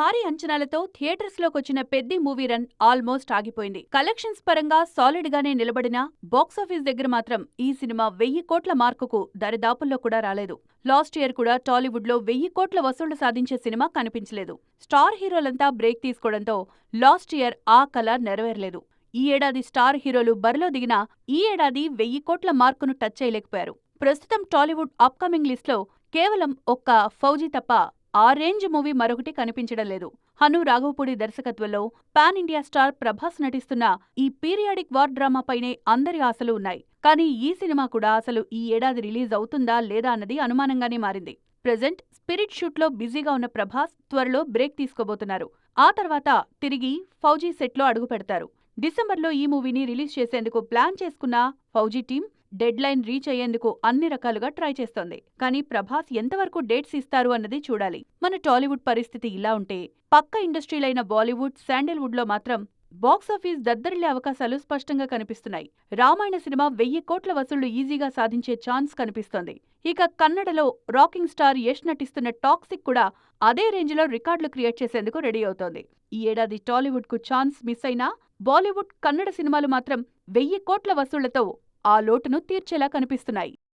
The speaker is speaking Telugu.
భారీ అంచనాలతో థియేటర్స్లోకొచ్చిన పెద్ది మూవీ రన్ ఆల్మోస్ట్ ఆగిపోయింది. కలెక్షన్స్ పరంగా సాలిడ్ గానే నిలబడినా బాక్సాఫీస్ దగ్గర మాత్రం ఈ సినిమా 1000 కోట్ల మార్కుకు దరిదాపుల్లో కూడా రాలేదు. లాస్ట్ ఇయర్ కూడా టాలీవుడ్ లో 1000 కోట్ల వసూళ్లు సాధించే సినిమా కనిపించలేదు. స్టార్ హీరోలంతా బ్రేక్ తీసుకోవడంతో లాస్ట్ ఇయర్ ఆ కల నెరవేరలేదు. ఈ ఏడాది స్టార్ హీరోలు బరిలో దిగినా ఈ ఏడాది 1000 కోట్ల మార్కును టచ్ చేయలేకపోయారు. ప్రస్తుతం టాలీవుడ్ అప్కమింగ్ లిస్ట్లో కేవలం ఒక్క ఫౌజీ తప్ప ఆ రేంజ్ మూవీ మరొకటి కనిపించడం లేదు. హను రాఘవపూడి దర్శకత్వంలో పాన్ ఇండియా స్టార్ ప్రభాస్ నటిస్తున్న ఈ పీరియాడిక్ వార్ డ్రామాపైనే అందరి ఆశలు ఉన్నాయి. కానీ ఈ సినిమా కూడా అసలు ఈ ఏడాది రిలీజ్ అవుతుందా లేదా అన్నది అనుమానంగానే మారింది. ప్రెజెంట్ స్పిరిట్ షూట్లో బిజీగా ఉన్న ప్రభాస్ త్వరలో బ్రేక్ తీసుకోబోతున్నారు. ఆ తర్వాత తిరిగి ఫౌజీ సెట్లో అడుగు పెడతారు. డిసెంబర్లో ఈ మూవీని రిలీజ్ చేసేందుకు ప్లాన్ చేసుకున్న fauji team dead line reach అయ్యేందుకు అన్ని రకాలుగా ట్రై చేస్తోంది. కానీ ప్రభాస్ ఎంతవరకు డేట్స్ ఇస్తారు అన్నది చూడాలి. మన టాలీవుడ్ పరిస్థితి ఇలా ఉంటే పక్క ఇండస్ట్రీలైన బాలీవుడ్, శాండిల్వుడ్ లో మాత్రం బాక్సాఫీస్ దద్దరిల్లే అవకాశాలు స్పష్టంగా కనిపిస్తున్నాయి. రామాయణ సినిమా 1000 కోట్ల వసూళ్లు ఈజీగా సాధించే ఛాన్స్ కనిపిస్తోంది. ఇక కన్నడలో రాకింగ్ స్టార్ యష్ నటిస్తున్న టాక్సిక్ కూడా అదే రేంజ్లో రికార్డులు క్రియేట్ చేసేందుకు రెడీ అవుతోంది. ఈ ఏడాది టాలీవుడ్ కు ఛాన్స్ మిస్ అయినా బాలీవుడ్, కన్నడ సినిమాలు మాత్రం 1000 కోట్ల వసూళ్లతో ఆ లోటును తీర్చేలా కనిపిస్తున్నాయి.